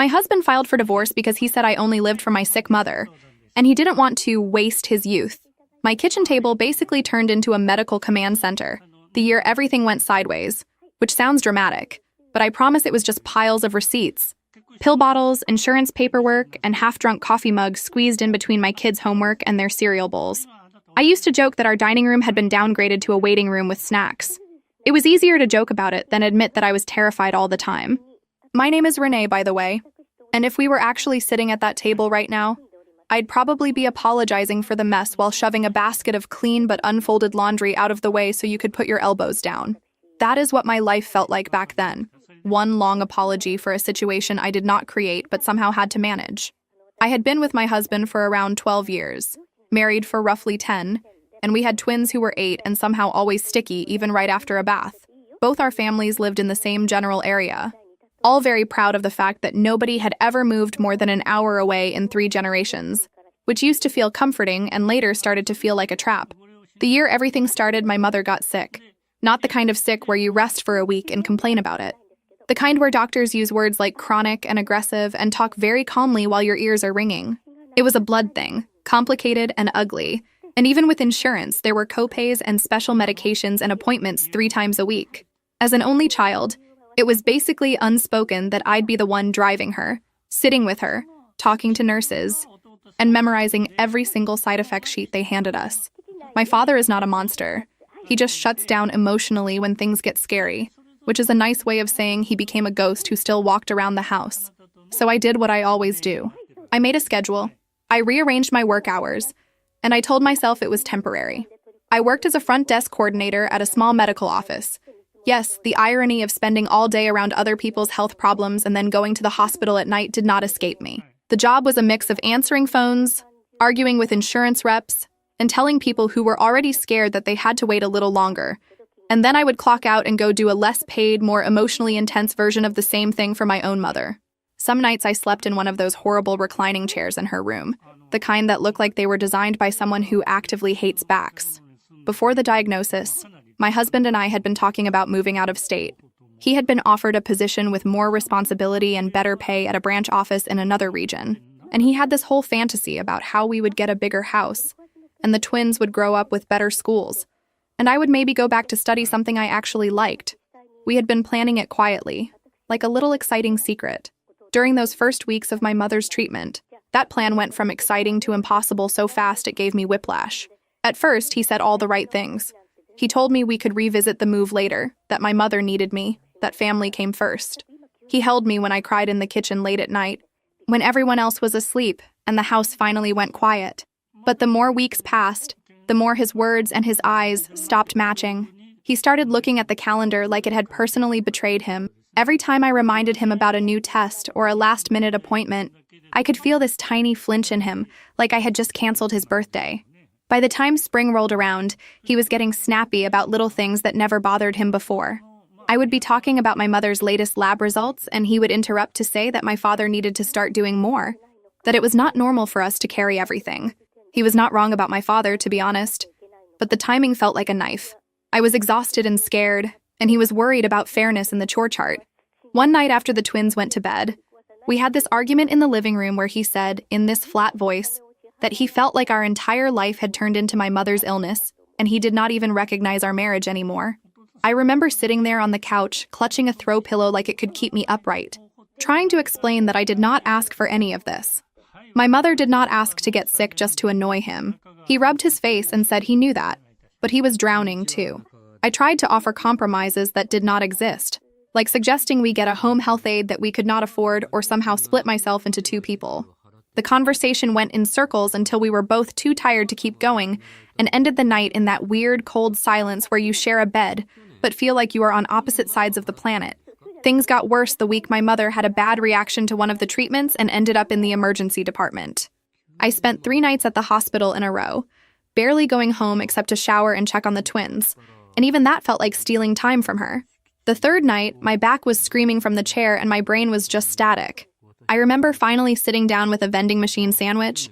My husband filed for divorce because he said I only lived for my sick mother, and he didn't want to waste his youth. My kitchen table basically turned into a medical command center the year everything went sideways, which sounds dramatic, but I promise it was just piles of receipts. Pill bottles, insurance paperwork, and half-drunk coffee mugs squeezed in between my kids' homework and their cereal bowls. I used to joke that our dining room had been downgraded to a waiting room with snacks. It was easier to joke about it than admit that I was terrified all the time. My name is Renee, by the way, and if we were actually sitting at that table right now, I'd probably be apologizing for the mess while shoving a basket of clean but unfolded laundry out of the way so you could put your elbows down. That is what my life felt like back then. One long apology for a situation I did not create but somehow had to manage. I had been with my husband for around 12 years, married for roughly 10, and we had twins who were 8 and somehow always sticky even right after a bath. Both our families lived in the same general area, all very proud of the fact that nobody had ever moved more than an hour away in 3 generations, which used to feel comforting and later started to feel like a trap. The year everything started, my mother got sick. Not the kind of sick where you rest for a week and complain about it. The kind where doctors use words like chronic and aggressive and talk very calmly while your ears are ringing. It was a blood thing, complicated and ugly, and even with insurance, there were copays and special medications and appointments 3 times a week. As an only child, it was basically unspoken that I'd be the one driving her, sitting with her, talking to nurses, and memorizing every single side effect sheet they handed us. My father is not a monster. He just shuts down emotionally when things get scary, which is a nice way of saying he became a ghost who still walked around the house. So I did what I always do. I made a schedule. I rearranged my work hours, and I told myself it was temporary. I worked as a front desk coordinator at a small medical office. Yes, the irony of spending all day around other people's health problems and then going to the hospital at night did not escape me. The job was a mix of answering phones, arguing with insurance reps, and telling people who were already scared that they had to wait a little longer. And then I would clock out and go do a less paid, more emotionally intense version of the same thing for my own mother. Some nights I slept in one of those horrible reclining chairs in her room, the kind that look like they were designed by someone who actively hates backs. Before the diagnosis, my husband and I had been talking about moving out of state. He had been offered a position with more responsibility and better pay at a branch office in another region, and he had this whole fantasy about how we would get a bigger house, and the twins would grow up with better schools, and I would maybe go back to study something I actually liked. We had been planning it quietly, like a little exciting secret. During those first weeks of my mother's treatment, that plan went from exciting to impossible so fast it gave me whiplash. At first, he said all the right things. He told me we could revisit the move later, that my mother needed me, that family came first. He held me when I cried in the kitchen late at night, when everyone else was asleep and the house finally went quiet. But the more weeks passed, the more his words and his eyes stopped matching. He started looking at the calendar like it had personally betrayed him. Every time I reminded him about a new test or a last-minute appointment, I could feel this tiny flinch in him, like I had just canceled his birthday. By the time spring rolled around, he was getting snappy about little things that never bothered him before. I would be talking about my mother's latest lab results, and he would interrupt to say that my father needed to start doing more, that it was not normal for us to carry everything. He was not wrong about my father, to be honest, but the timing felt like a knife. I was exhausted and scared, and he was worried about fairness in the chore chart. One night after the twins went to bed, we had this argument in the living room where he said, in this flat voice, that he felt like our entire life had turned into my mother's illness, and he did not even recognize our marriage anymore. I remember sitting there on the couch, clutching a throw pillow like it could keep me upright, trying to explain that I did not ask for any of this. My mother did not ask to get sick just to annoy him. He rubbed his face and said he knew that, but he was drowning too. I tried to offer compromises that did not exist, like suggesting we get a home health aide that we could not afford or somehow split myself into 2 people. The conversation went in circles until we were both too tired to keep going and ended the night in that weird, cold silence where you share a bed but feel like you are on opposite sides of the planet. Things got worse the week my mother had a bad reaction to one of the treatments and ended up in the emergency department. I spent 3 nights at the hospital in a row, barely going home except to shower and check on the twins, and even that felt like stealing time from her. The 3rd night, my back was screaming from the chair and my brain was just static. I remember finally sitting down with a vending machine sandwich,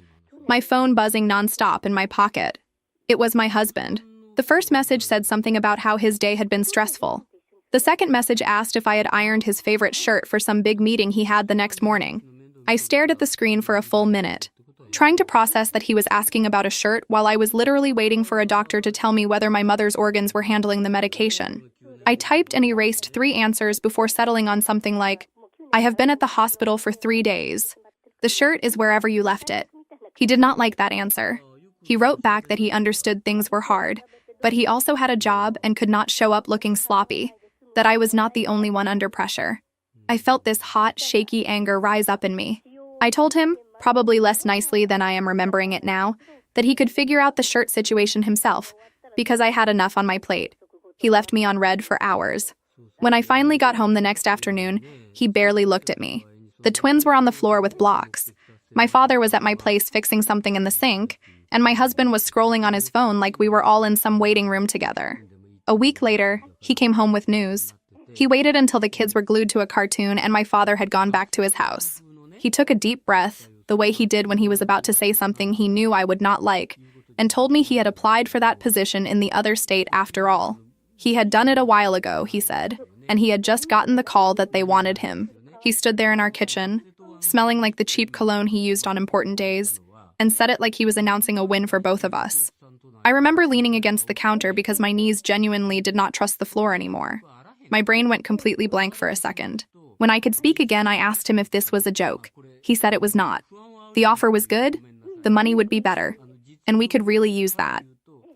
my phone buzzing nonstop in my pocket. It was my husband. The first message said something about how his day had been stressful. The second message asked if I had ironed his favorite shirt for some big meeting he had the next morning. I stared at the screen for a full minute, trying to process that he was asking about a shirt while I was literally waiting for a doctor to tell me whether my mother's organs were handling the medication. I typed and erased 3 answers before settling on something like, I have been at the hospital for 3 days. The shirt is wherever you left it. He did not like that answer. He wrote back that he understood things were hard, but he also had a job and could not show up looking sloppy, that I was not the only one under pressure. I felt this hot, shaky anger rise up in me. I told him, probably less nicely than I am remembering it now, that he could figure out the shirt situation himself, because I had enough on my plate. He left me on red for hours. When I finally got home the next afternoon, he barely looked at me. The twins were on the floor with blocks. My father was at my place fixing something in the sink, and my husband was scrolling on his phone like we were all in some waiting room together. A week later, he came home with news. He waited until the kids were glued to a cartoon and my father had gone back to his house. He took a deep breath, the way he did when he was about to say something he knew I would not like, and told me he had applied for that position in the other state after all. He had done it a while ago, he said, and he had just gotten the call that they wanted him. He stood there in our kitchen, smelling like the cheap cologne he used on important days, and said it like he was announcing a win for both of us. I remember leaning against the counter because my knees genuinely did not trust the floor anymore. My brain went completely blank for a second. When I could speak again, I asked him if this was a joke. He said it was not. The offer was good, the money would be better, and we could really use that.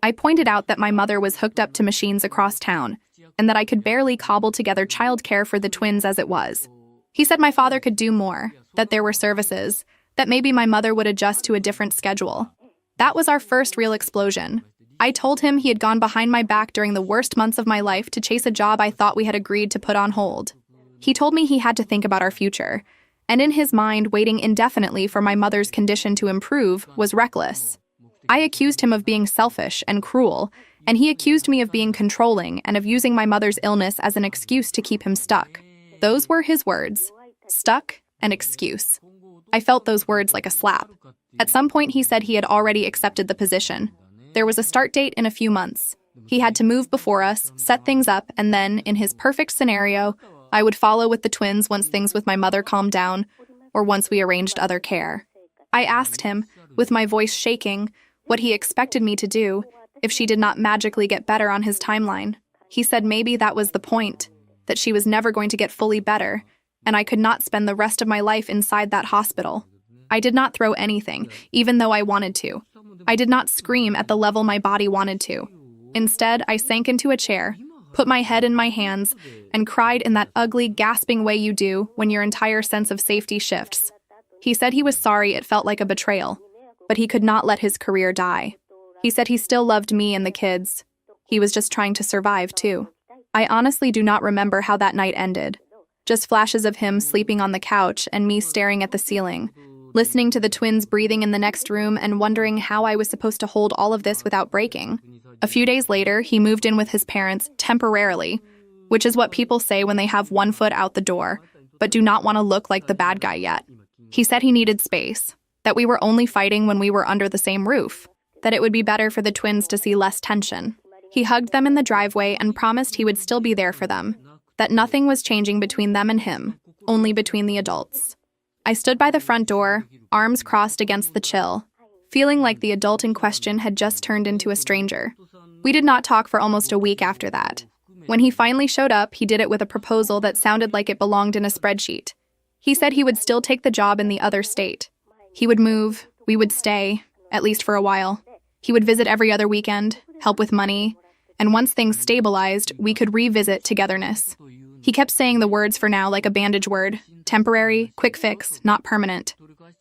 I pointed out that my mother was hooked up to machines across town, and that I could barely cobble together childcare for the twins as it was. He said my father could do more, that there were services, that maybe my mother would adjust to a different schedule. That was our first real explosion. I told him he had gone behind my back during the worst months of my life to chase a job I thought we had agreed to put on hold. He told me he had to think about our future, and in his mind, waiting indefinitely for my mother's condition to improve was reckless. I accused him of being selfish and cruel, and he accused me of being controlling and of using my mother's illness as an excuse to keep him stuck. Those were his words. Stuck and excuse. I felt those words like a slap. At some point, he said he had already accepted the position. There was a start date in a few months. He had to move before us, set things up, and then, in his perfect scenario, I would follow with the twins once things with my mother calmed down, or once we arranged other care. I asked him, with my voice shaking, what he expected me to do if she did not magically get better on his timeline. He said maybe that was the point, that she was never going to get fully better, and I could not spend the rest of my life inside that hospital. I did not throw anything, even though I wanted to. I did not scream at the level my body wanted to. Instead, I sank into a chair, put my head in my hands, and cried in that ugly, gasping way you do when your entire sense of safety shifts. He said he was sorry it felt like a betrayal, but he could not let his career die. He said he still loved me and the kids. He was just trying to survive, too. I honestly do not remember how that night ended. Just flashes of him sleeping on the couch and me staring at the ceiling, listening to the twins breathing in the next room and wondering how I was supposed to hold all of this without breaking. A few days later, he moved in with his parents temporarily, which is what people say when they have one foot out the door, but do not want to look like the bad guy yet. He said he needed space, that we were only fighting when we were under the same roof, that it would be better for the twins to see less tension. He hugged them in the driveway and promised he would still be there for them, that nothing was changing between them and him, only between the adults. I stood by the front door, arms crossed against the chill, feeling like the adult in question had just turned into a stranger. We did not talk for almost a week after that. When he finally showed up, he did it with a proposal that sounded like it belonged in a spreadsheet. He said he would still take the job in the other state. He would move, we would stay, at least for a while. He would visit every other weekend, help with money, and once things stabilized, we could revisit togetherness. He kept saying the words for now like a bandage word, temporary, quick fix, not permanent.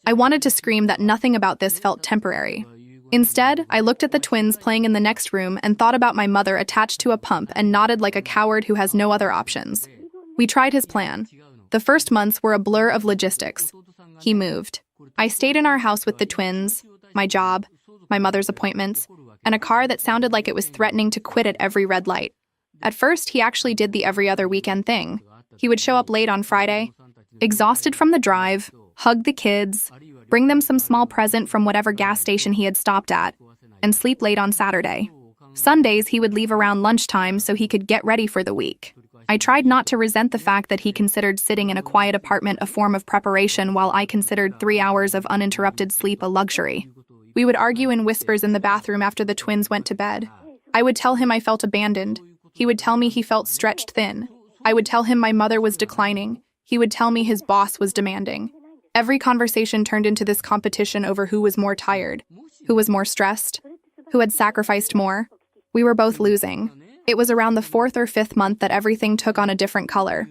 I wanted to scream that nothing about this felt temporary. Instead, I looked at the twins playing in the next room and thought about my mother attached to a pump and nodded like a coward who has no other options. We tried his plan. The first months were a blur of logistics. He moved. I stayed in our house with the twins, my job, my mother's appointments, and a car that sounded like it was threatening to quit at every red light. At first, he actually did the every other weekend thing. He would show up late on Friday, exhausted from the drive, hug the kids, bring them some small present from whatever gas station he had stopped at, and sleep late on Saturday. Sundays, he would leave around lunchtime so he could get ready for the week. I tried not to resent the fact that he considered sitting in a quiet apartment a form of preparation while I considered 3 hours of uninterrupted sleep a luxury. We would argue in whispers in the bathroom after the twins went to bed. I would tell him I felt abandoned. He would tell me he felt stretched thin. I would tell him my mother was declining. He would tell me his boss was demanding. Every conversation turned into this competition over who was more tired, who was more stressed, who had sacrificed more. We were both losing. It was around the 4th or 5th month that everything took on a different color.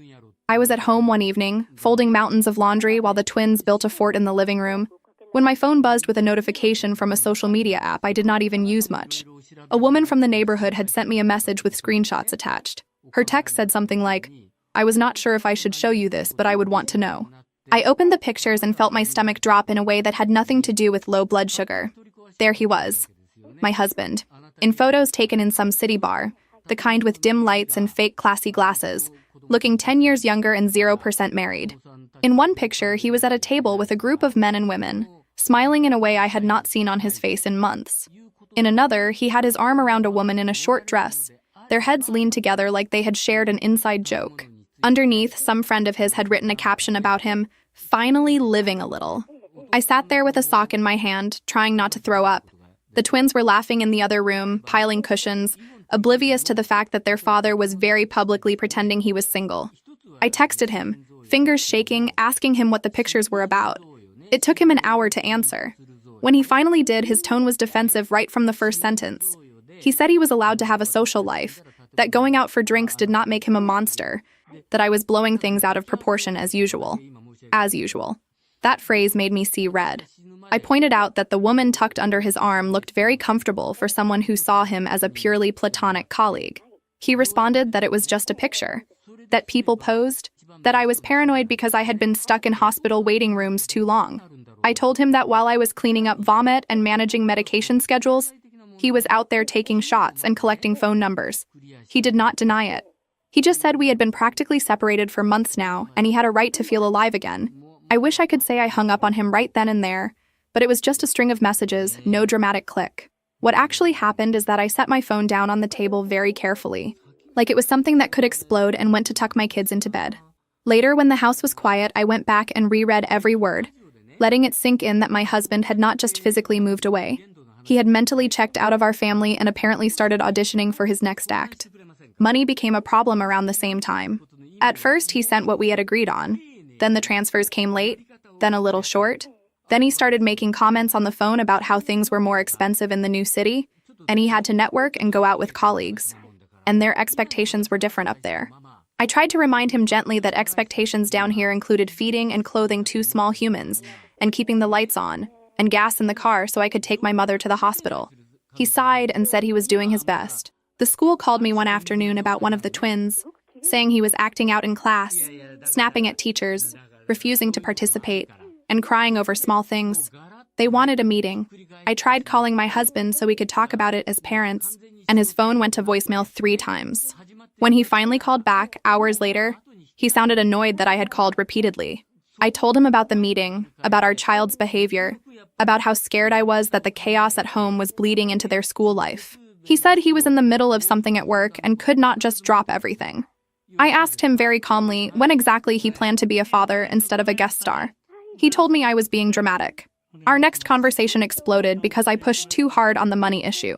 I was at home one evening, folding mountains of laundry while the twins built a fort in the living room, when my phone buzzed with a notification from a social media app I did not even use much. A woman from the neighborhood had sent me a message with screenshots attached. Her text said something like, "I was not sure if I should show you this, but I would want to know." I opened the pictures and felt my stomach drop in a way that had nothing to do with low blood sugar. There he was, my husband, in photos taken in some city bar, the kind with dim lights and fake classy glasses, looking 10 years younger and 0% married. In one picture, he was at a table with a group of men and women, smiling in a way I had not seen on his face in months. In another, he had his arm around a woman in a short dress. Their heads leaned together like they had shared an inside joke. Underneath, some friend of his had written a caption about him, "Finally living a little." I sat there with a sock in my hand, trying not to throw up. The twins were laughing in the other room, piling cushions, oblivious to the fact that their father was very publicly pretending he was single. I texted him, fingers shaking, asking him what the pictures were about. It took him an hour to answer. When he finally did, his tone was defensive right from the first sentence. He said he was allowed to have a social life, that going out for drinks did not make him a monster, that I was blowing things out of proportion as usual. As usual. That phrase made me see red. I pointed out that the woman tucked under his arm looked very comfortable for someone who saw him as a purely platonic colleague. He responded that it was just a picture, that people posed, that I was paranoid because I had been stuck in hospital waiting rooms too long. I told him that while I was cleaning up vomit and managing medication schedules, he was out there taking shots and collecting phone numbers. He did not deny it. He just said we had been practically separated for months now, and he had a right to feel alive again. I wish I could say I hung up on him right then and there, but it was just a string of messages, no dramatic click. What actually happened is that I set my phone down on the table very carefully, like it was something that could explode, and went to tuck my kids into bed. Later, when the house was quiet, I went back and reread every word, letting it sink in that my husband had not just physically moved away. He had mentally checked out of our family and apparently started auditioning for his next act. Money became a problem around the same time. At first, he sent what we had agreed on. Then the transfers came late, then a little short. Then he started making comments on the phone about how things were more expensive in the new city, and he had to network and go out with colleagues. And their expectations were different up there. I tried to remind him gently that expectations down here included feeding and clothing 2 small humans, and keeping the lights on, and gas in the car so I could take my mother to the hospital. He sighed and said he was doing his best. The school called me one afternoon about one of the twins, saying he was acting out in class, snapping at teachers, refusing to participate, and crying over small things. They wanted a meeting. I tried calling my husband so we could talk about it as parents, and his phone went to voicemail 3 times. When he finally called back, hours later, he sounded annoyed that I had called repeatedly. I told him about the meeting, about our child's behavior, about how scared I was that the chaos at home was bleeding into their school life. He said he was in the middle of something at work and could not just drop everything. I asked him very calmly when exactly he planned to be a father instead of a guest star. He told me I was being dramatic. Our next conversation exploded because I pushed too hard on the money issue.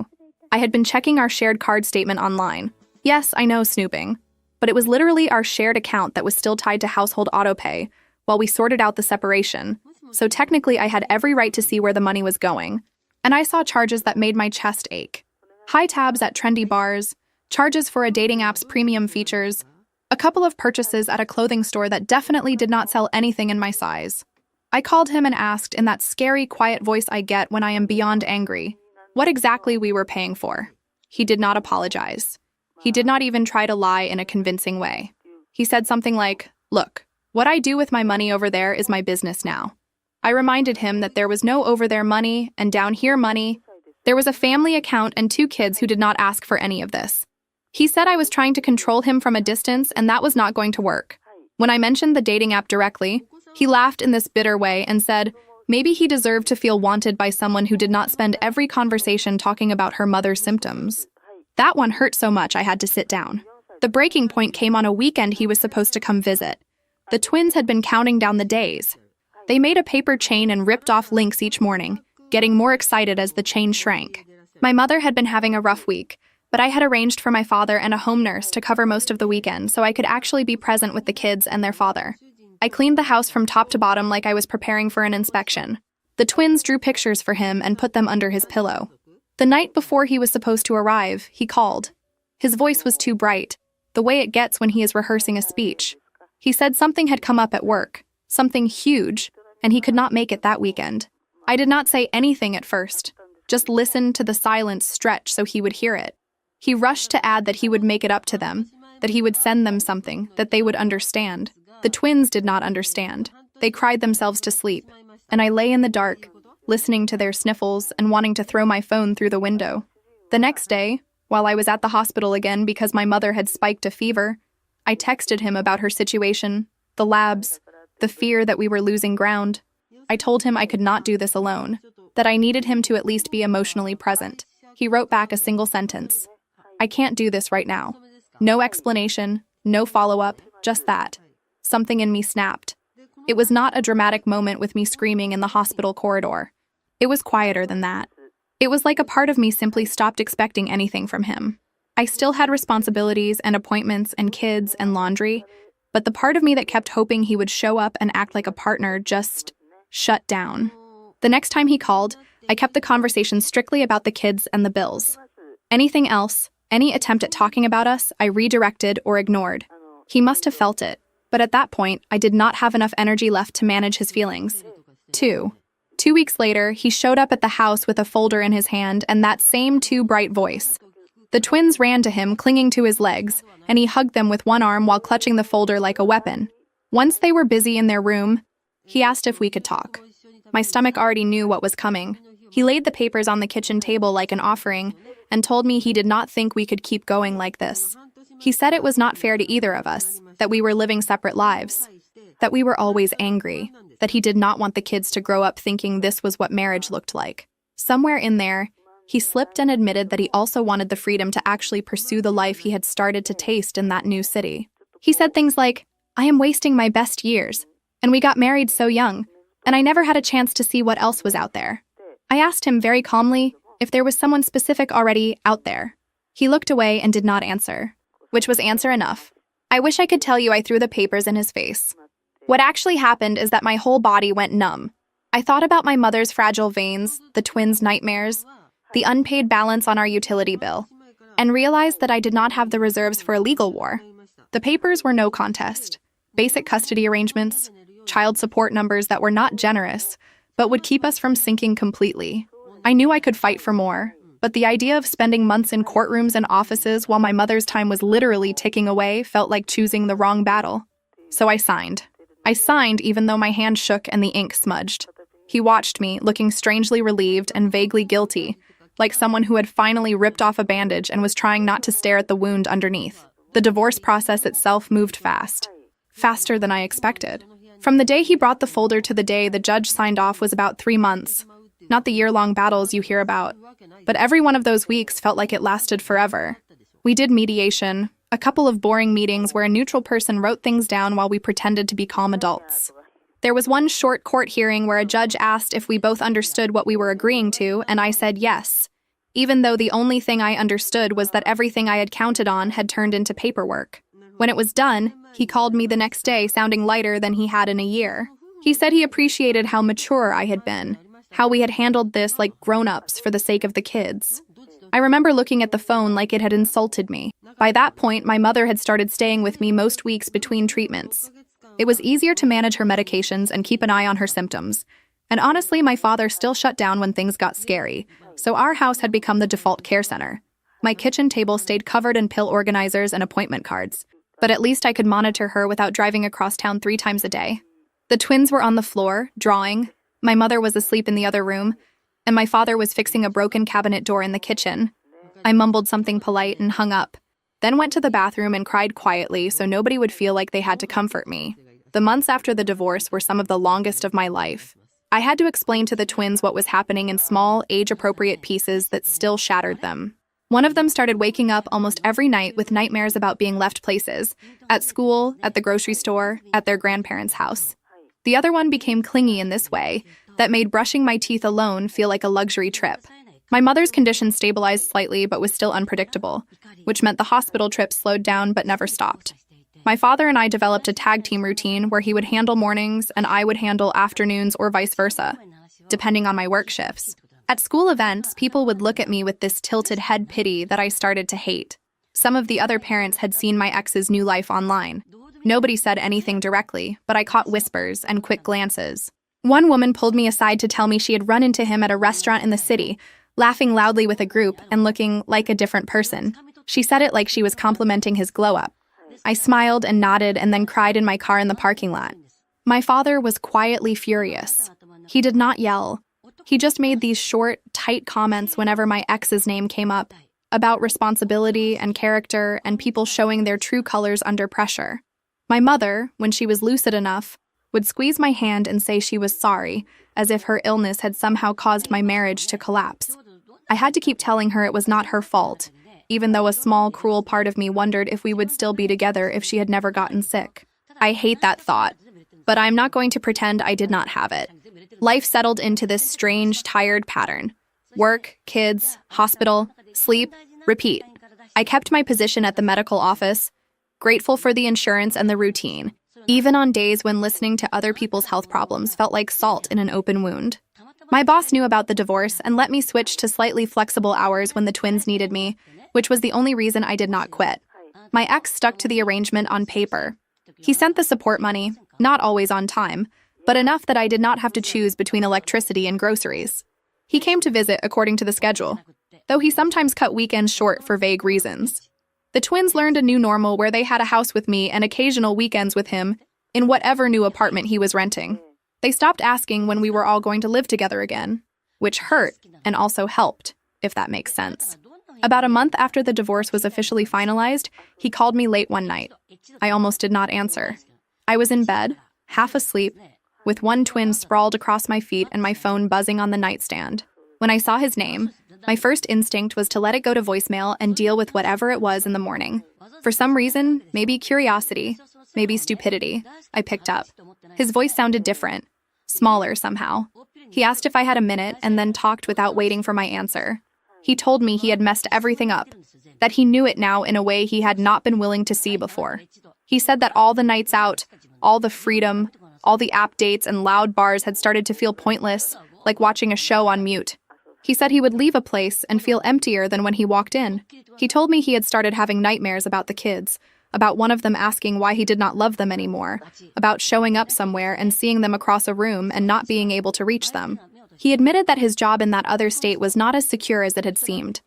I had been checking our shared card statement online. Yes, I know, snooping. But it was literally our shared account that was still tied to household autopay while we sorted out the separation. So technically I had every right to see where the money was going. And I saw charges that made my chest ache. High tabs at trendy bars, charges for a dating app's premium features, a couple of purchases at a clothing store that definitely did not sell anything in my size. I called him and asked, in that scary, quiet voice I get when I am beyond angry, what exactly we were paying for. He did not apologize. He did not even try to lie in a convincing way. He said something like, "Look, what I do with my money over there is my business now." I reminded him that there was no over there money and down here money. There was a family account and 2 kids who did not ask for any of this. He said I was trying to control him from a distance, and that was not going to work. When I mentioned the dating app directly, he laughed in this bitter way and said maybe he deserved to feel wanted by someone who did not spend every conversation talking about her mother's symptoms. That one hurt so much I had to sit down. The breaking point came on a weekend he was supposed to come visit. The twins had been counting down the days. They made a paper chain and ripped off links each morning, getting more excited as the chain shrank. My mother had been having a rough week, but I had arranged for my father and a home nurse to cover most of the weekend so I could actually be present with the kids and their father. I cleaned the house from top to bottom like I was preparing for an inspection. The twins drew pictures for him and put them under his pillow. The night before he was supposed to arrive, he called. His voice was too bright, the way it gets when he is rehearsing a speech. He said something had come up at work, something huge, and he could not make it that weekend. I did not say anything at first, just listened to the silence stretch so he would hear it. He rushed to add that he would make it up to them, that he would send them something, that they would understand. The twins did not understand. They cried themselves to sleep, and I lay in the dark, listening to their sniffles and wanting to throw my phone through the window. The next day, while I was at the hospital again because my mother had spiked a fever, I texted him about her situation, the labs, the fear that we were losing ground. I told him I could not do this alone, that I needed him to at least be emotionally present. He wrote back a single sentence. I can't do this right now. No explanation, no follow-up, just that. Something in me snapped. It was not a dramatic moment with me screaming in the hospital corridor. It was quieter than that. It was like a part of me simply stopped expecting anything from him. I still had responsibilities and appointments and kids and laundry, but the part of me that kept hoping he would show up and act like a partner just shut down. The next time he called, I kept the conversation strictly about the kids and the bills. Anything else, any attempt at talking about us, I redirected or ignored. He must have felt it, but at that point, I did not have enough energy left to manage his feelings. 2 weeks later, he showed up at the house with a folder in his hand and that same too bright voice. The twins ran to him, clinging to his legs, and he hugged them with one arm while clutching the folder like a weapon. Once they were busy in their room, he asked if we could talk. My stomach already knew what was coming. He laid the papers on the kitchen table like an offering and told me he did not think we could keep going like this. He said it was not fair to either of us, that we were living separate lives, that we were always angry, that he did not want the kids to grow up thinking this was what marriage looked like. Somewhere in there, he slipped and admitted that he also wanted the freedom to actually pursue the life he had started to taste in that new city. He said things like, I am wasting my best years, and we got married so young, and I never had a chance to see what else was out there. I asked him very calmly if there was someone specific already out there. He looked away and did not answer, which was answer enough. I wish I could tell you I threw the papers in his face. What actually happened is that my whole body went numb. I thought about my mother's fragile veins, the twins' nightmares, the unpaid balance on our utility bill, and realized that I did not have the reserves for a legal war. The papers were no contest. Basic custody arrangements, child support numbers that were not generous, but would keep us from sinking completely. I knew I could fight for more, but the idea of spending months in courtrooms and offices while my mother's time was literally ticking away felt like choosing the wrong battle. So I signed. I signed even though my hand shook and the ink smudged. He watched me, looking strangely relieved and vaguely guilty, like someone who had finally ripped off a bandage and was trying not to stare at the wound underneath. The divorce process itself moved fast. Faster than I expected. From the day he brought the folder to the day the judge signed off was about 3 months. Not the year-long battles you hear about. But every one of those weeks felt like it lasted forever. We did mediation, a couple of boring meetings where a neutral person wrote things down while we pretended to be calm adults. There was one short court hearing where a judge asked if we both understood what we were agreeing to, and I said yes, even though the only thing I understood was that everything I had counted on had turned into paperwork. When it was done, he called me the next day sounding lighter than he had in a year. He said he appreciated how mature I had been, how we had handled this like grown-ups for the sake of the kids. I remember looking at the phone like it had insulted me. By that point, my mother had started staying with me most weeks between treatments. It was easier to manage her medications and keep an eye on her symptoms. And honestly, my father still shut down when things got scary, so our house had become the default care center. My kitchen table stayed covered in pill organizers and appointment cards, but at least I could monitor her without driving across town 3 times a day. The twins were on the floor, drawing. My mother was asleep in the other room, and my father was fixing a broken cabinet door in the kitchen. I mumbled something polite and hung up, then went to the bathroom and cried quietly so nobody would feel like they had to comfort me. The months after the divorce were some of the longest of my life. I had to explain to the twins what was happening in small, age-appropriate pieces that still shattered them. One of them started waking up almost every night with nightmares about being left places, at school, at the grocery store, at their grandparents' house. The other one became clingy in this way that made brushing my teeth alone feel like a luxury trip. My mother's condition stabilized slightly but was still unpredictable, which meant the hospital trip slowed down but never stopped. My father and I developed a tag team routine where he would handle mornings and I would handle afternoons or vice versa, depending on my work shifts. At school events, people would look at me with this tilted head pity that I started to hate. Some of the other parents had seen my ex's new life online. Nobody said anything directly, but I caught whispers and quick glances. One woman pulled me aside to tell me she had run into him at a restaurant in the city, laughing loudly with a group and looking like a different person. She said it like she was complimenting his glow-up. I smiled and nodded and then cried in my car in the parking lot. My father was quietly furious. He did not yell. He just made these short, tight comments whenever my ex's name came up, about responsibility and character and people showing their true colors under pressure. My mother, when she was lucid enough, would squeeze my hand and say she was sorry, as if her illness had somehow caused my marriage to collapse. I had to keep telling her it was not her fault, even though a small, cruel part of me wondered if we would still be together if she had never gotten sick. I hate that thought, but I'm not going to pretend I did not have it. Life settled into this strange, tired pattern. Work, kids, hospital, sleep, repeat. I kept my position at the medical office, grateful for the insurance and the routine, even on days when listening to other people's health problems felt like salt in an open wound. My boss knew about the divorce and let me switch to slightly flexible hours when the twins needed me, which was the only reason I did not quit. My ex stuck to the arrangement on paper. He sent the support money, not always on time, but enough that I did not have to choose between electricity and groceries. He came to visit according to the schedule, though he sometimes cut weekends short for vague reasons. The twins learned a new normal where they had a house with me and occasional weekends with him in whatever new apartment he was renting. They stopped asking when we were all going to live together again, which hurt and also helped, if that makes sense. About a month after the divorce was officially finalized, he called me late one night. I almost did not answer. I was in bed, half asleep, with one twin sprawled across my feet and my phone buzzing on the nightstand. When I saw his name, my first instinct was to let it go to voicemail and deal with whatever it was in the morning. For some reason, maybe curiosity, maybe stupidity, I picked up. His voice sounded different, smaller somehow. He asked if I had a minute and then talked without waiting for my answer. He told me he had messed everything up, that he knew it now in a way he had not been willing to see before. He said that all the nights out, all the freedom, all the app dates and loud bars had started to feel pointless, like watching a show on mute. He said he would leave a place and feel emptier than when he walked in. He told me he had started having nightmares about the kids, about one of them asking why he did not love them anymore, about showing up somewhere and seeing them across a room and not being able to reach them. He admitted that his job in that other state was not as secure as it had seemed.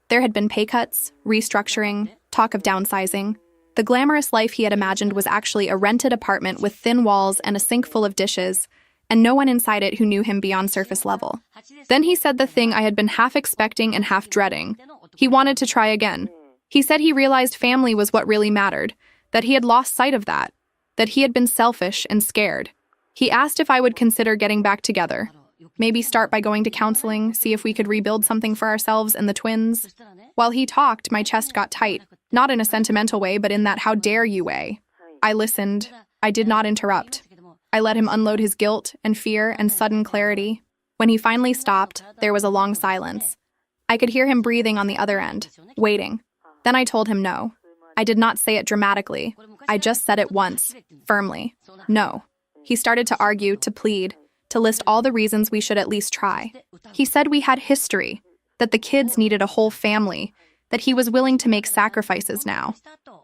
There had been pay cuts, restructuring, talk of downsizing. The glamorous life he had imagined was actually a rented apartment with thin walls and a sink full of dishes, and no one inside it who knew him beyond surface level. Then he said the thing I had been half expecting and half dreading. He wanted to try again. He said he realized family was what really mattered, that he had lost sight of that he had been selfish and scared. He asked if I would consider getting back together. Maybe start by going to counseling, see if we could rebuild something for ourselves and the twins. While he talked, my chest got tight, not in a sentimental way, but in that how dare you way. I listened. I did not interrupt. I let him unload his guilt and fear and sudden clarity. When he finally stopped, there was a long silence. I could hear him breathing on the other end, waiting. Then I told him no. I did not say it dramatically. I just said it once, firmly. No. He started to argue, to plead, to list all the reasons we should at least try. He said we had history, that the kids needed a whole family, that he was willing to make sacrifices now.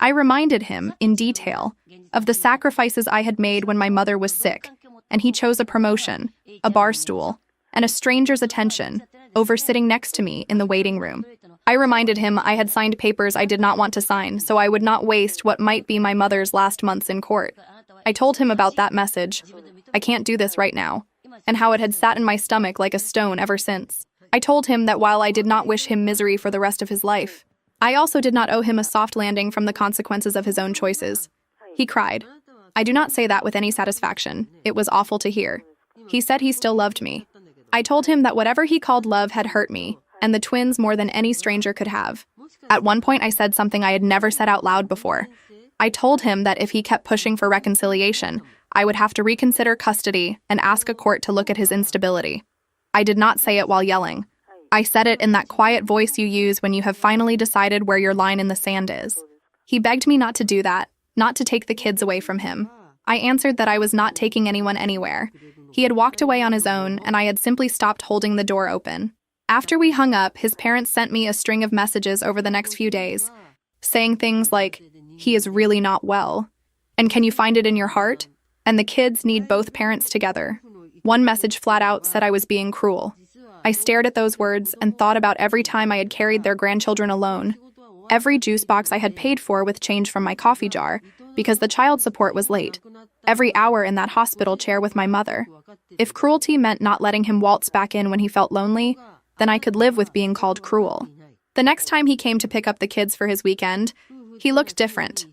I reminded him, in detail, of the sacrifices I had made when my mother was sick, and he chose a promotion, a bar stool, and a stranger's attention over sitting next to me in the waiting room. I reminded him I had signed papers I did not want to sign, so I would not waste what might be my mother's last months in court. I told him about that message, I can't do this right now, and how it had sat in my stomach like a stone ever since. I told him that while I did not wish him misery for the rest of his life, I also did not owe him a soft landing from the consequences of his own choices. He cried. I do not say that with any satisfaction. It was awful to hear. He said he still loved me. I told him that whatever he called love had hurt me, and the twins more than any stranger could have. At one point, I said something I had never said out loud before. I told him that if he kept pushing for reconciliation, I would have to reconsider custody and ask a court to look at his instability. I did not say it while yelling. I said it in that quiet voice you use when you have finally decided where your line in the sand is. He begged me not to do that, not to take the kids away from him. I answered that I was not taking anyone anywhere. He had walked away on his own, and I had simply stopped holding the door open. After we hung up, his parents sent me a string of messages over the next few days, saying things like, "He is really not well," and "Can you find it in your heart?" and "The kids need both parents together." One message flat out said I was being cruel. I stared at those words and thought about every time I had carried their grandchildren alone, every juice box I had paid for with change from my coffee jar, because the child support was late, every hour in that hospital chair with my mother. If cruelty meant not letting him waltz back in when he felt lonely, then I could live with being called cruel. The next time he came to pick up the kids for his weekend, he looked different.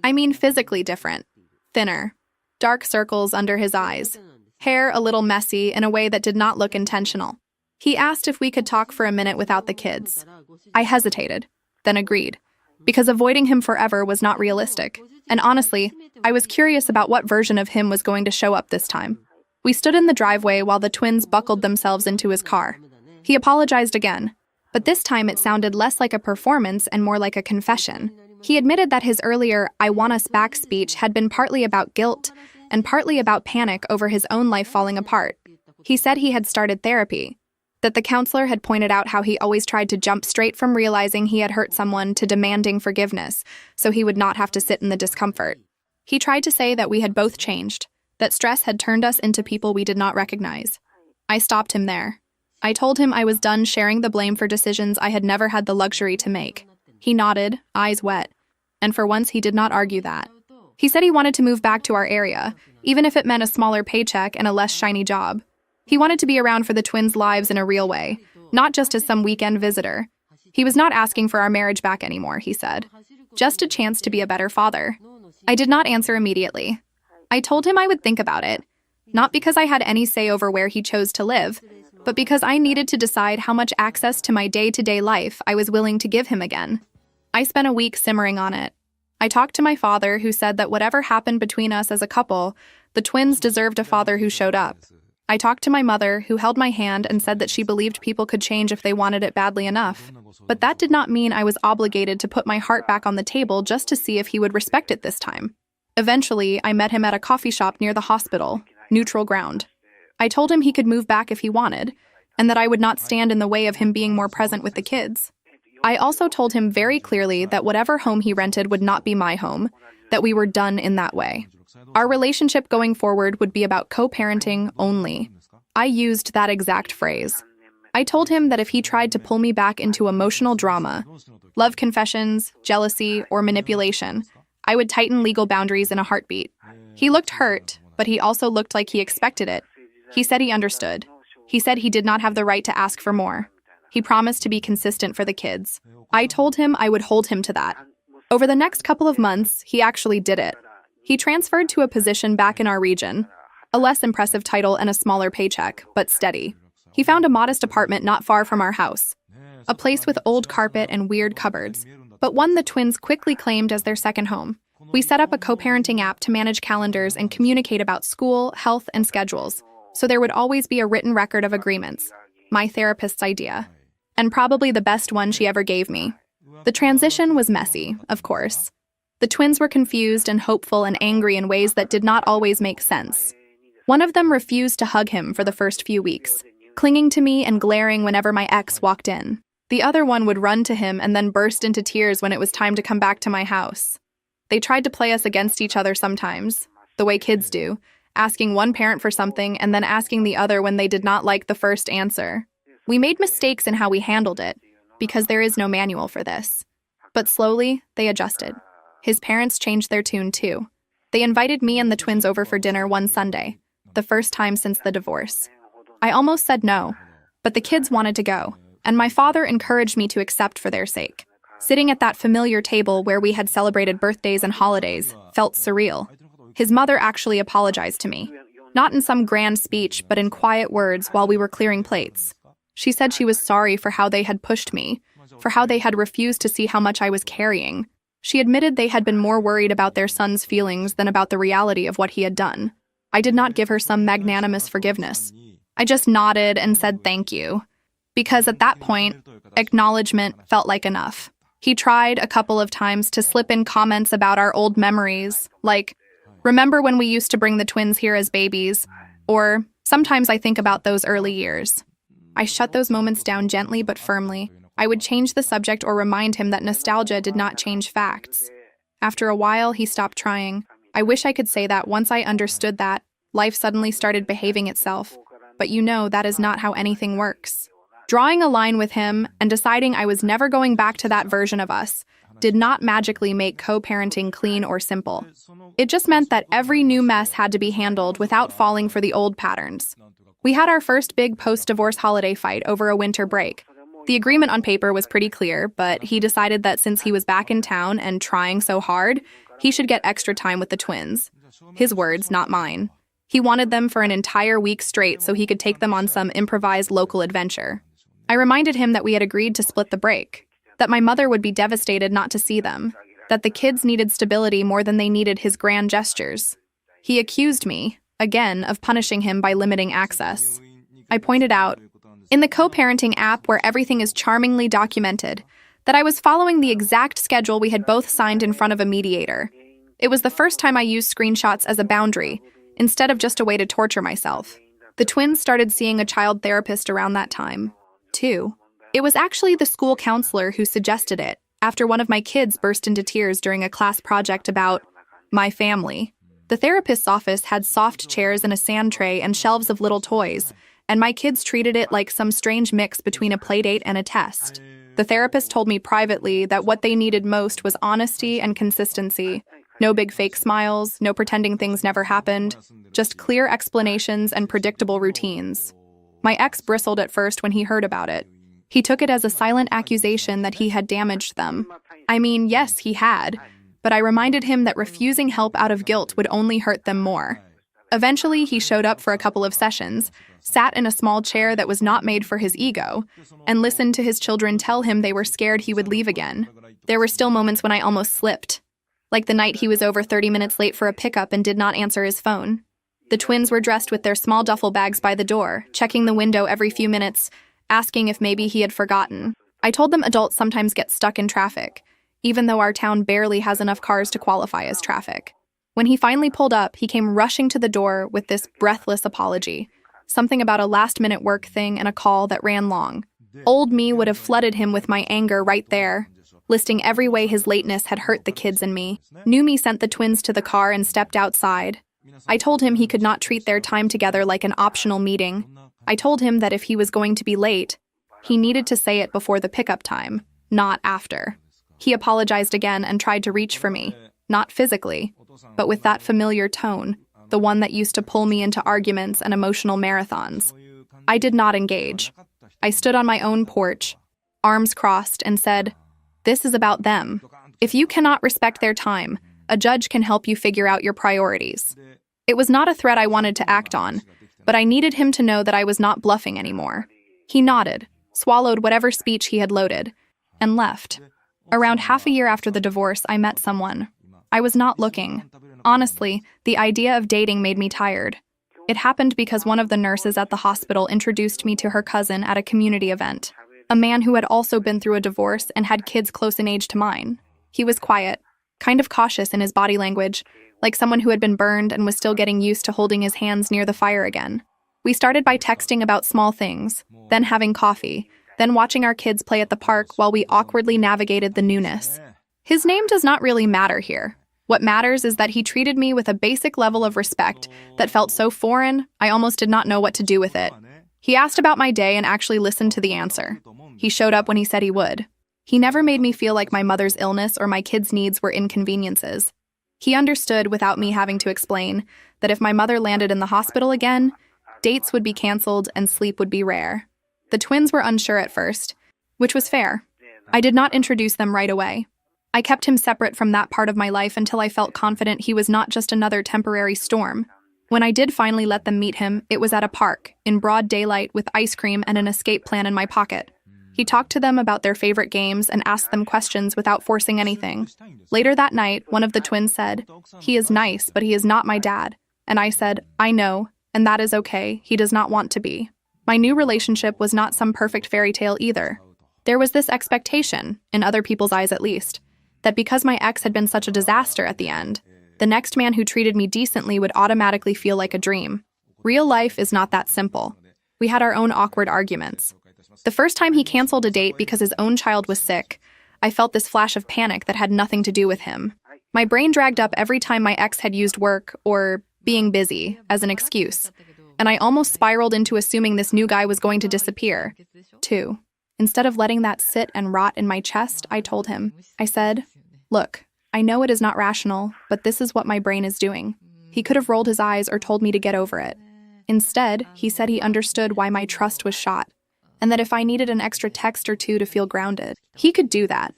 I mean physically different. Thinner. Dark circles under his eyes. Hair a little messy in a way that did not look intentional. He asked if we could talk for a minute without the kids. I hesitated, then agreed, because avoiding him forever was not realistic. And honestly, I was curious about what version of him was going to show up this time. We stood in the driveway while the twins buckled themselves into his car. He apologized again, but this time it sounded less like a performance and more like a confession. He admitted that his earlier "I want us back" speech had been partly about guilt and partly about panic over his own life falling apart. He said he had started therapy, that the counselor had pointed out how he always tried to jump straight from realizing he had hurt someone to demanding forgiveness, so he would not have to sit in the discomfort. He tried to say that we had both changed, that stress had turned us into people we did not recognize. I stopped him there. I told him I was done sharing the blame for decisions I had never had the luxury to make. He nodded, eyes wet, and for once he did not argue that. He said he wanted to move back to our area, even if it meant a smaller paycheck and a less shiny job. He wanted to be around for the twins' lives in a real way, not just as some weekend visitor. He was not asking for our marriage back anymore, he said. Just a chance to be a better father. I did not answer immediately. I told him I would think about it, not because I had any say over where he chose to live, but because I needed to decide how much access to my day-to-day life I was willing to give him again. I spent a week simmering on it. I talked to my father, who said that whatever happened between us as a couple, the twins deserved a father who showed up. I talked to my mother, who held my hand and said that she believed people could change if they wanted it badly enough. But that did not mean I was obligated to put my heart back on the table just to see if he would respect it this time. Eventually, I met him at a coffee shop near the hospital, neutral ground. I told him he could move back if he wanted, and that I would not stand in the way of him being more present with the kids. I also told him very clearly that whatever home he rented would not be my home, that we were done in that way. Our relationship going forward would be about co-parenting only. I used that exact phrase. I told him that if he tried to pull me back into emotional drama, love confessions, jealousy, or manipulation, I would tighten legal boundaries in a heartbeat. He looked hurt, but he also looked like he expected it. He said he understood. He said he did not have the right to ask for more. He promised to be consistent for the kids. I told him I would hold him to that. Over the next couple of months, he actually did it. He transferred to a position back in our region, a less impressive title and a smaller paycheck, but steady. He found a modest apartment not far from our house, a place with old carpet and weird cupboards, but one the twins quickly claimed as their second home. We set up a co-parenting app to manage calendars and communicate about school, health, and schedules, so there would always be a written record of agreements. My therapist's idea. And probably the best one she ever gave me. The transition was messy, of course. The twins were confused and hopeful and angry in ways that did not always make sense. One of them refused to hug him for the first few weeks, clinging to me and glaring whenever my ex walked in. The other one would run to him and then burst into tears when it was time to come back to my house. They tried to play us against each other sometimes, the way kids do, asking one parent for something and then asking the other when they did not like the first answer. We made mistakes in how we handled it, because there is no manual for this. But slowly, they adjusted. His parents changed their tune too. They invited me and the twins over for dinner one Sunday, the first time since the divorce. I almost said no, but the kids wanted to go, and my father encouraged me to accept for their sake. Sitting at that familiar table where we had celebrated birthdays and holidays felt surreal. His mother actually apologized to me, not in some grand speech, but in quiet words while we were clearing plates. She said she was sorry for how they had pushed me, for how they had refused to see how much I was carrying. She admitted they had been more worried about their son's feelings than about the reality of what he had done. I did not give her some magnanimous forgiveness. I just nodded and said thank you, because at that point, acknowledgement felt like enough. He tried a couple of times to slip in comments about our old memories, like, "Remember when we used to bring the twins here as babies?" Or, "Sometimes I think about those early years." I shut those moments down gently but firmly. I would change the subject or remind him that nostalgia did not change facts. After a while, he stopped trying. I wish I could say that once I understood that, life suddenly started behaving itself. But you know that is not how anything works. Drawing a line with him and deciding I was never going back to that version of us did not magically make co-parenting clean or simple. It just meant that every new mess had to be handled without falling for the old patterns. We had our first big post-divorce holiday fight over a winter break. The agreement on paper was pretty clear, but he decided that since he was back in town and trying so hard, he should get extra time with the twins. His words, not mine. He wanted them for an entire week straight so he could take them on some improvised local adventure. I reminded him that we had agreed to split the break, that my mother would be devastated not to see them, that the kids needed stability more than they needed his grand gestures. He accused me, again, of punishing him by limiting access. I pointed out, in the co-parenting app where everything is charmingly documented, that I was following the exact schedule we had both signed in front of a mediator. It was the first time I used screenshots as a boundary, instead of just a way to torture myself. The twins started seeing a child therapist around that time, too. It was actually the school counselor who suggested it, after one of my kids burst into tears during a class project about my family. The therapist's office had soft chairs and a sand tray and shelves of little toys, and my kids treated it like some strange mix between a playdate and a test. The therapist told me privately that what they needed most was honesty and consistency. No big fake smiles, no pretending things never happened, just clear explanations and predictable routines. My ex bristled at first when he heard about it. He took it as a silent accusation that he had damaged them. I mean, yes, he had, but I reminded him that refusing help out of guilt would only hurt them more. Eventually, he showed up for a couple of sessions, sat in a small chair that was not made for his ego, and listened to his children tell him they were scared he would leave again. There were still moments when I almost slipped, like the night he was over 30 minutes late for a pickup and did not answer his phone. The twins were dressed with their small duffel bags by the door, checking the window every few minutes, asking if maybe he had forgotten. I told them adults sometimes get stuck in traffic, even though our town barely has enough cars to qualify as traffic. When he finally pulled up, he came rushing to the door with this breathless apology, something about a last-minute work thing and a call that ran long. Old me would have flooded him with my anger right there, listing every way his lateness had hurt the kids and me. New me sent the twins to the car and stepped outside. I told him he could not treat their time together like an optional meeting. I told him that if he was going to be late, he needed to say it before the pickup time, not after. He apologized again and tried to reach for me, not physically, but with that familiar tone, the one that used to pull me into arguments and emotional marathons. I did not engage. I stood on my own porch, arms crossed, and said, "This is about them. If you cannot respect their time, a judge can help you figure out your priorities." It was not a threat I wanted to act on, but I needed him to know that I was not bluffing anymore. He nodded, swallowed whatever speech he had loaded, and left. Around half a year after the divorce, I met someone. I was not looking. Honestly, the idea of dating made me tired. It happened because one of the nurses at the hospital introduced me to her cousin at a community event, a man who had also been through a divorce and had kids close in age to mine. He was quiet, kind of cautious in his body language, like someone who had been burned and was still getting used to holding his hands near the fire again. We started by texting about small things, then having coffee, then watching our kids play at the park while we awkwardly navigated the newness. His name does not really matter here. What matters is that he treated me with a basic level of respect that felt so foreign, I almost did not know what to do with it. He asked about my day and actually listened to the answer. He showed up when he said he would. He never made me feel like my mother's illness or my kids' needs were inconveniences. He understood, without me having to explain, that if my mother landed in the hospital again, dates would be canceled and sleep would be rare. The twins were unsure at first, which was fair. I did not introduce them right away. I kept him separate from that part of my life until I felt confident he was not just another temporary storm. When I did finally let them meet him, it was at a park, in broad daylight with ice cream and an escape plan in my pocket. He talked to them about their favorite games and asked them questions without forcing anything. Later that night, one of the twins said, "He is nice, but he is not my dad." And I said, "I know, and that is okay. He does not want to be." My new relationship was not some perfect fairy tale either. There was this expectation, in other people's eyes at least, that because my ex had been such a disaster at the end, the next man who treated me decently would automatically feel like a dream. Real life is not that simple. We had our own awkward arguments. The first time he canceled a date because his own child was sick, I felt this flash of panic that had nothing to do with him. My brain dragged up every time my ex had used work or being busy as an excuse, and I almost spiraled into assuming this new guy was going to disappear, too. Instead of letting that sit and rot in my chest, I told him. I said, "Look, I know it is not rational, but this is what my brain is doing." He could have rolled his eyes or told me to get over it. Instead, he said he understood why my trust was shot, and that if I needed an extra text or two to feel grounded, he could do that.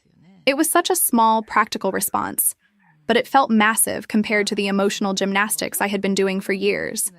It was such a small, practical response, but it felt massive compared to the emotional gymnastics I had been doing for years.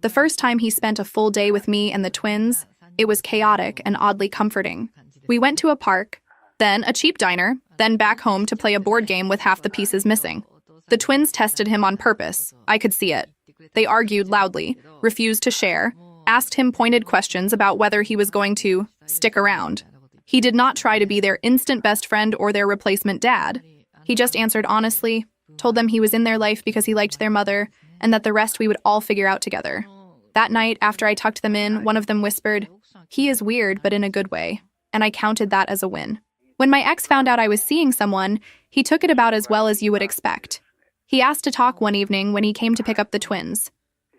The first time he spent a full day with me and the twins, it was chaotic and oddly comforting. We went to a park, then a cheap diner, then back home to play a board game with half the pieces missing. The twins tested him on purpose. I could see it. They argued loudly, refused to share, asked him pointed questions about whether he was going to stick around. He did not try to be their instant best friend or their replacement dad. He just answered honestly, told them he was in their life because he liked their mother, and that the rest we would all figure out together. That night, after I tucked them in, one of them whispered, "He is weird, but in a good way," and I counted that as a win. When my ex found out I was seeing someone, he took it about as well as you would expect. He asked to talk one evening when he came to pick up the twins.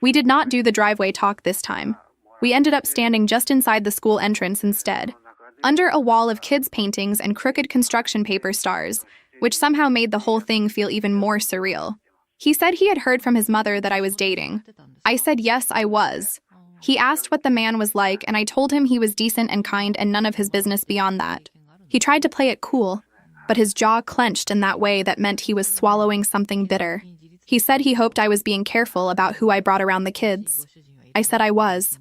We did not do the driveway talk this time. We ended up standing just inside the school entrance instead, under a wall of kids' paintings and crooked construction paper stars, which somehow made the whole thing feel even more surreal. He said he had heard from his mother that I was dating. I said yes, I was. He asked what the man was like, and I told him he was decent and kind and none of his business beyond that. He tried to play it cool, but his jaw clenched in that way that meant he was swallowing something bitter. He said he hoped I was being careful about who I brought around the kids. I said I was.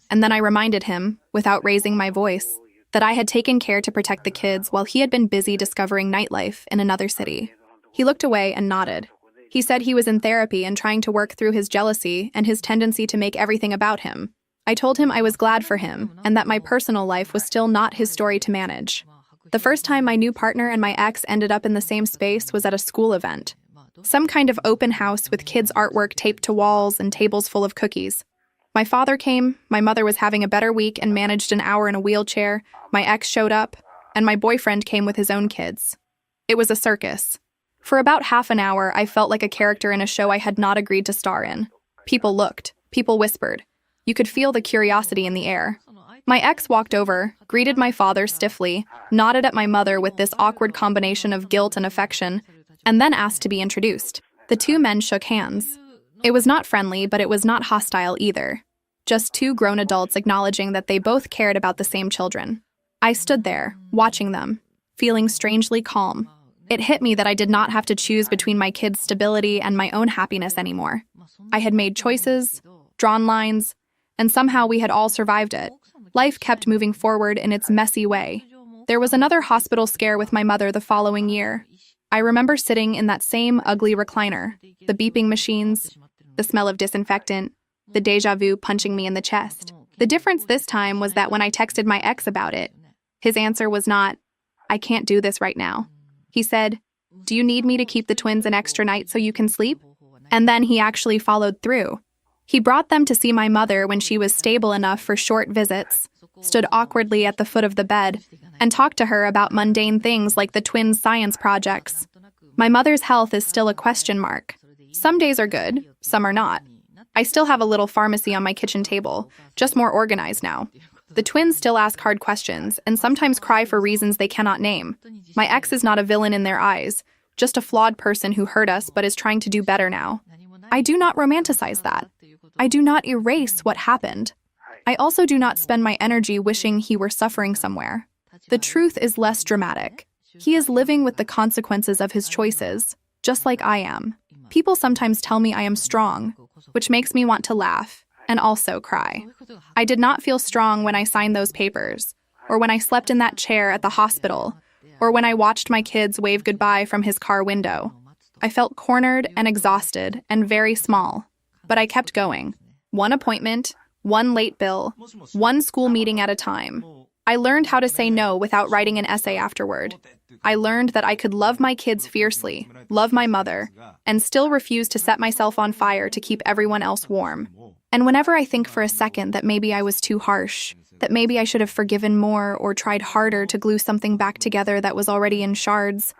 And then I reminded him, without raising my voice, that I had taken care to protect the kids while he had been busy discovering nightlife in another city. He looked away and nodded. He said he was in therapy and trying to work through his jealousy and his tendency to make everything about him. I told him I was glad for him and that my personal life was still not his story to manage. The first time my new partner and my ex ended up in the same space was at a school event. Some kind of open house with kids' artwork taped to walls and tables full of cookies. My father came, my mother was having a better week and managed an hour in a wheelchair, my ex showed up, and my boyfriend came with his own kids. It was a circus. For about half an hour, I felt like a character in a show I had not agreed to star in. People looked, people whispered. You could feel the curiosity in the air. My ex walked over, greeted my father stiffly, nodded at my mother with this awkward combination of guilt and affection, and then asked to be introduced. The two men shook hands. It was not friendly, but it was not hostile either. Just two grown adults acknowledging that they both cared about the same children. I stood there, watching them, feeling strangely calm. It hit me that I did not have to choose between my kids' stability and my own happiness anymore. I had made choices, drawn lines, and somehow we had all survived it. Life kept moving forward in its messy way. There was another hospital scare with my mother the following year. I remember sitting in that same ugly recliner, the beeping machines, the smell of disinfectant, the déjà vu punching me in the chest. The difference this time was that when I texted my ex about it, his answer was not, "I can't do this right now." He said, "Do you need me to keep the twins an extra night so you can sleep?" And then he actually followed through. He brought them to see my mother when she was stable enough for short visits, stood awkwardly at the foot of the bed, and talked to her about mundane things like the twins' science projects. My mother's health is still a question mark. Some days are good, some are not. I still have a little pharmacy on my kitchen table, just more organized now. The twins still ask hard questions and sometimes cry for reasons they cannot name. My ex is not a villain in their eyes, just a flawed person who hurt us but is trying to do better now. I do not romanticize that. I do not erase what happened. I also do not spend my energy wishing he were suffering somewhere. The truth is less dramatic. He is living with the consequences of his choices, just like I am. People sometimes tell me I am strong, which makes me want to laugh and also cry. I did not feel strong when I signed those papers, or when I slept in that chair at the hospital, or when I watched my kids wave goodbye from his car window. I felt cornered and exhausted and very small, but I kept going. One appointment, one late bill, one school meeting at a time. I learned how to say no without writing an essay afterward. I learned that I could love my kids fiercely, love my mother, and still refuse to set myself on fire to keep everyone else warm. And whenever I think for a second that maybe I was too harsh, that maybe I should have forgiven more or tried harder to glue something back together that was already in shards,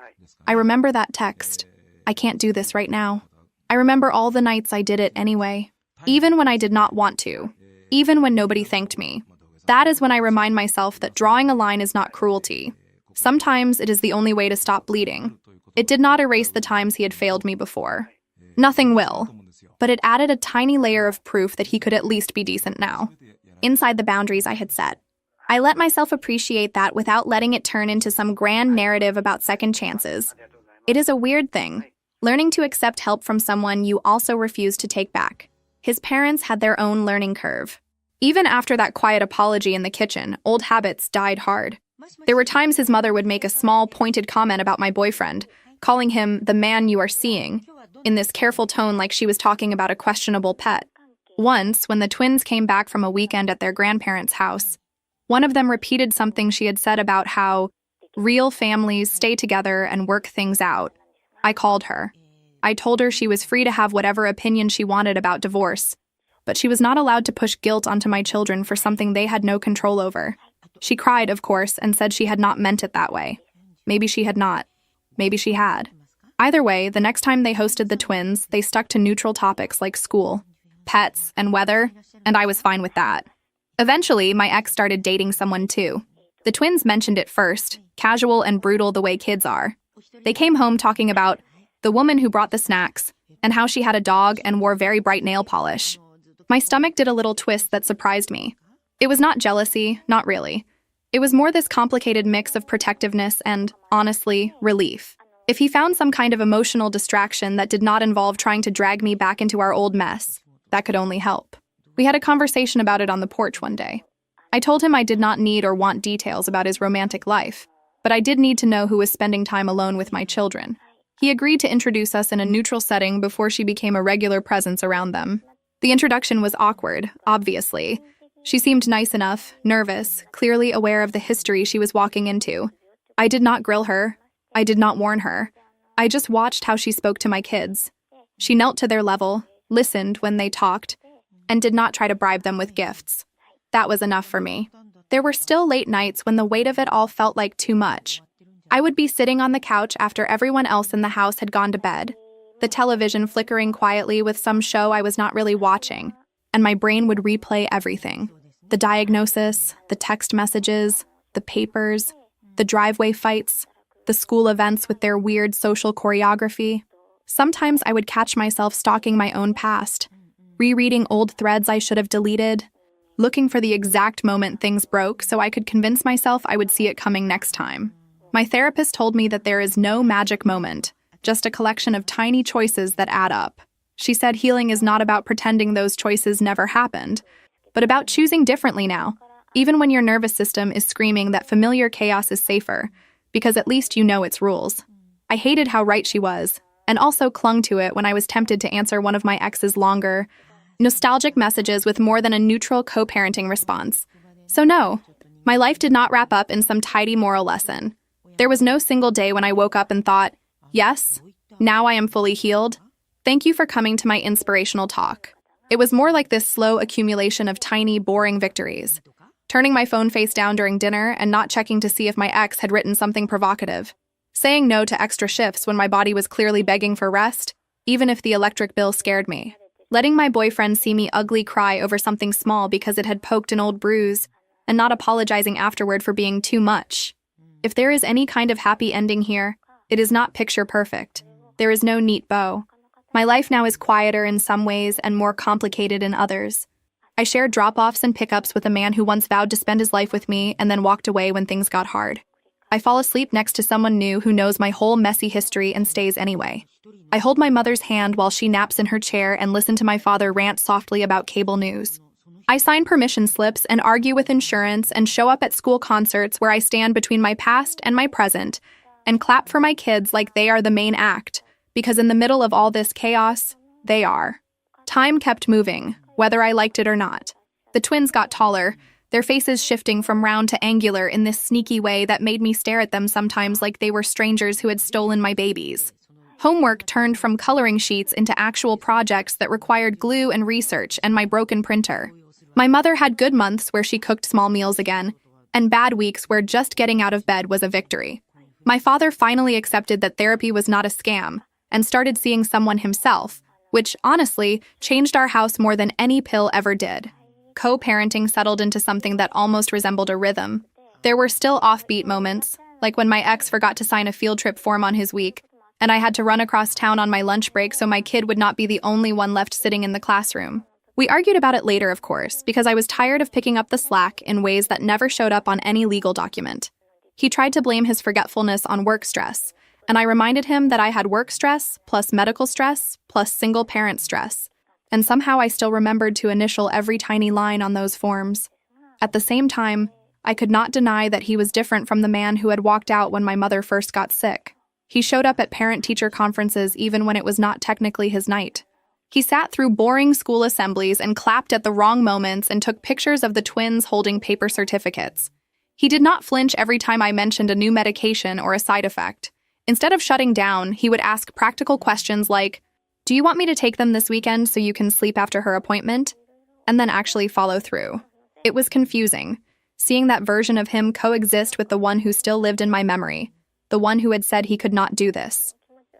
I remember that text. I can't do this right now. I remember all the nights I did it anyway, even when I did not want to, even when nobody thanked me. That is when I remind myself that drawing a line is not cruelty. Sometimes it is the only way to stop bleeding. It did not erase the times he had failed me before. Nothing will. But it added a tiny layer of proof that he could at least be decent now. Inside the boundaries I had set. I let myself appreciate that without letting it turn into some grand narrative about second chances. It is a weird thing, learning to accept help from someone you also refuse to take back. His parents had their own learning curve. Even after that quiet apology in the kitchen, old habits died hard. There were times his mother would make a small, pointed comment about my boyfriend, calling him the man you are seeing, in this careful tone like she was talking about a questionable pet. Once, when the twins came back from a weekend at their grandparents' house, one of them repeated something she had said about how real families stay together and work things out. I called her. I told her she was free to have whatever opinion she wanted about divorce, but she was not allowed to push guilt onto my children for something they had no control over. She cried, of course, and said she had not meant it that way. Maybe she had not. Maybe she had. Either way, the next time they hosted the twins, they stuck to neutral topics like school, pets, and weather, and I was fine with that. Eventually, my ex started dating someone too. The twins mentioned it first, casual and brutal the way kids are. They came home talking about the woman who brought the snacks, and how she had a dog and wore very bright nail polish. My stomach did a little twist that surprised me. It was not jealousy, not really. It was more this complicated mix of protectiveness and, honestly, relief. If he found some kind of emotional distraction that did not involve trying to drag me back into our old mess, that could only help. We had a conversation about it on the porch one day. I told him I did not need or want details about his romantic life, but I did need to know who was spending time alone with my children. He agreed to introduce us in a neutral setting before she became a regular presence around them. The introduction was awkward, obviously. She seemed nice enough, nervous, clearly aware of the history she was walking into. I did not grill her. I did not warn her. I just watched how she spoke to my kids. She knelt to their level, listened when they talked, and did not try to bribe them with gifts. That was enough for me. There were still late nights when the weight of it all felt like too much. I would be sitting on the couch after everyone else in the house had gone to bed, the television flickering quietly with some show I was not really watching, and my brain would replay everything. The diagnosis, the text messages, the papers, the driveway fights, the school events with their weird social choreography. Sometimes I would catch myself stalking my own past, rereading old threads I should have deleted, looking for the exact moment things broke so I could convince myself I would see it coming next time. My therapist told me that there is no magic moment, just a collection of tiny choices that add up. She said healing is not about pretending those choices never happened, but about choosing differently now, even when your nervous system is screaming that familiar chaos is safer, because at least you know its rules. I hated how right she was, and also clung to it when I was tempted to answer one of my ex's longer, nostalgic messages with more than a neutral co-parenting response. So no, my life did not wrap up in some tidy moral lesson. There was no single day when I woke up and thought, yes, now I am fully healed. Thank you for coming to my inspirational talk. It was more like this slow accumulation of tiny, boring victories. Turning my phone face down during dinner and not checking to see if my ex had written something provocative. Saying no to extra shifts when my body was clearly begging for rest, even if the electric bill scared me. Letting my boyfriend see me ugly cry over something small because it had poked an old bruise, and not apologizing afterward for being too much. If there is any kind of happy ending here, it is not picture perfect. There is no neat bow. My life now is quieter in some ways and more complicated in others. I shared drop-offs and pickups with a man who once vowed to spend his life with me and then walked away when things got hard. I fall asleep next to someone new who knows my whole messy history and stays anyway. I hold my mother's hand while she naps in her chair and listen to my father rant softly about cable news. I sign permission slips and argue with insurance and show up at school concerts where I stand between my past and my present and clap for my kids like they are the main act, because in the middle of all this chaos, they are. Time kept moving, whether I liked it or not. The twins got taller, their faces shifting from round to angular in this sneaky way that made me stare at them sometimes like they were strangers who had stolen my babies. Homework turned from coloring sheets into actual projects that required glue and research and my broken printer. My mother had good months where she cooked small meals again, and bad weeks where just getting out of bed was a victory. My father finally accepted that therapy was not a scam and started seeing someone himself, which, honestly, changed our house more than any pill ever did. Co-parenting settled into something that almost resembled a rhythm. There were still offbeat moments, like when my ex forgot to sign a field trip form on his week, and I had to run across town on my lunch break so my kid would not be the only one left sitting in the classroom. We argued about it later, of course, because I was tired of picking up the slack in ways that never showed up on any legal document. He tried to blame his forgetfulness on work stress, and I reminded him that I had work stress, plus medical stress, plus single-parent stress, and somehow I still remembered to initial every tiny line on those forms. At the same time, I could not deny that he was different from the man who had walked out when my mother first got sick. He showed up at parent-teacher conferences even when it was not technically his night. He sat through boring school assemblies and clapped at the wrong moments and took pictures of the twins holding paper certificates. He did not flinch every time I mentioned a new medication or a side effect. Instead of shutting down, he would ask practical questions like, "Do you want me to take them this weekend so you can sleep after her appointment?" And then actually follow through. It was confusing, seeing that version of him coexist with the one who still lived in my memory, the one who had said he could not do this.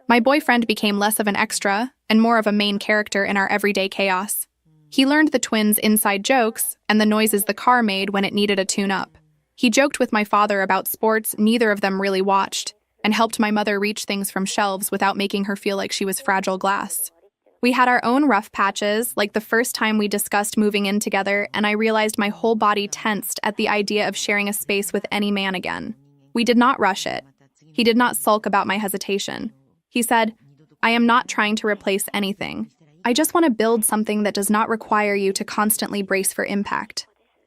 My boyfriend became less of an extra and more of a main character in our everyday chaos. He learned the twins' inside jokes and the noises the car made when it needed a tune-up. He joked with my father about sports neither of them really watched, and helped my mother reach things from shelves without making her feel like she was fragile glass. We had our own rough patches, like the first time we discussed moving in together, and I realized my whole body tensed at the idea of sharing a space with any man again. We did not rush it. He did not sulk about my hesitation. He said, "I am not trying to replace anything. I just want to build something that does not require you to constantly brace for impact."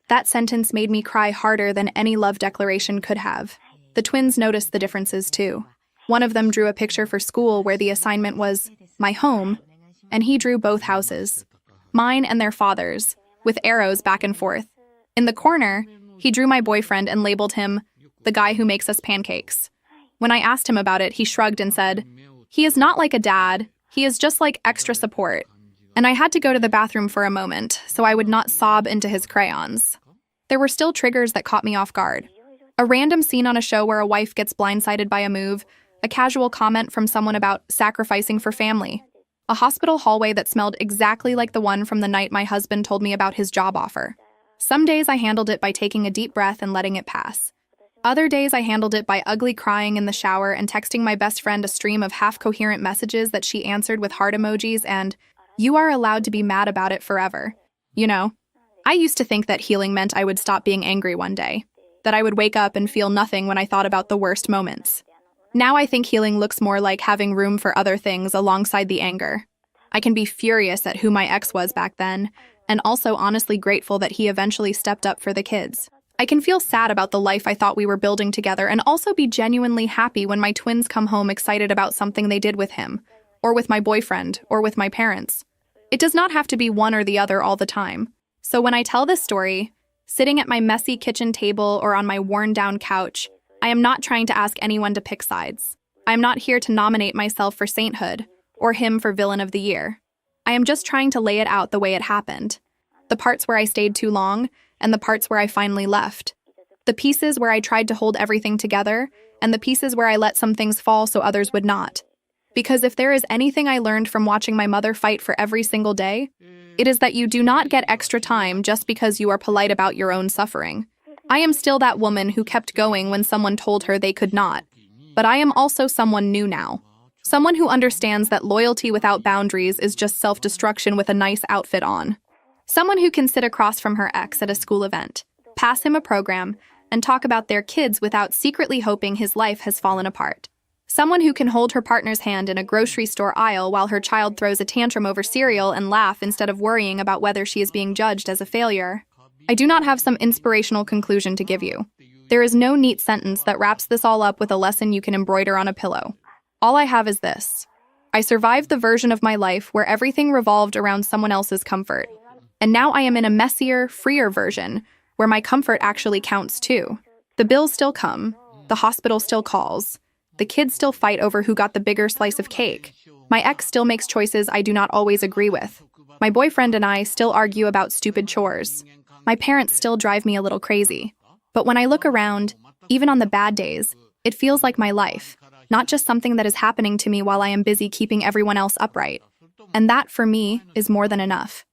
That sentence made me cry harder than any love declaration could have. The twins noticed the differences too. One of them drew a picture for school where the assignment was my home, and he drew both houses, mine and their father's, with arrows back and forth. In the corner, he drew my boyfriend and labeled him the guy who makes us pancakes. When I asked him about it, he shrugged and said, "He is not like a dad, he is just like extra support." And I had to go to the bathroom for a moment, so I would not sob into his crayons. There were still triggers that caught me off guard. A random scene on a show where a wife gets blindsided by a move, a casual comment from someone about sacrificing for family, a hospital hallway that smelled exactly like the one from the night my husband told me about his job offer. Some days I handled it by taking a deep breath and letting it pass. Other days I handled it by ugly crying in the shower and texting my best friend a stream of half-coherent messages that she answered with heart emojis and, "You are allowed to be mad about it forever." You know, I used to think that healing meant I would stop being angry one day, that I would wake up and feel nothing when I thought about the worst moments. Now I think healing looks more like having room for other things alongside the anger. I can be furious at who my ex was back then, and also honestly grateful that he eventually stepped up for the kids. I can feel sad about the life I thought we were building together and also be genuinely happy when my twins come home excited about something they did with him, or with my boyfriend, or with my parents. It does not have to be one or the other all the time. So when I tell this story, sitting at my messy kitchen table or on my worn-down couch, I am not trying to ask anyone to pick sides. I am not here to nominate myself for sainthood, or him for villain of the year. I am just trying to lay it out the way it happened. The parts where I stayed too long, and the parts where I finally left. The pieces where I tried to hold everything together, and the pieces where I let some things fall so others would not. Because if there is anything I learned from watching my mother fight for every single day, it is that you do not get extra time just because you are polite about your own suffering. I am still that woman who kept going when someone told her they could not. But I am also someone new now. Someone who understands that loyalty without boundaries is just self-destruction with a nice outfit on. Someone who can sit across from her ex at a school event, pass him a program, and talk about their kids without secretly hoping his life has fallen apart. Someone who can hold her partner's hand in a grocery store aisle while her child throws a tantrum over cereal and laugh instead of worrying about whether she is being judged as a failure. I do not have some inspirational conclusion to give you. There is no neat sentence that wraps this all up with a lesson you can embroider on a pillow. All I have is this. I survived the version of my life where everything revolved around someone else's comfort. And now I am in a messier, freer version where my comfort actually counts too. The bills still come, the hospital still calls, the kids still fight over who got the bigger slice of cake. My ex still makes choices I do not always agree with. My boyfriend and I still argue about stupid chores. My parents still drive me a little crazy. But when I look around, even on the bad days, it feels like my life, not just something that is happening to me while I am busy keeping everyone else upright. And that, for me, is more than enough.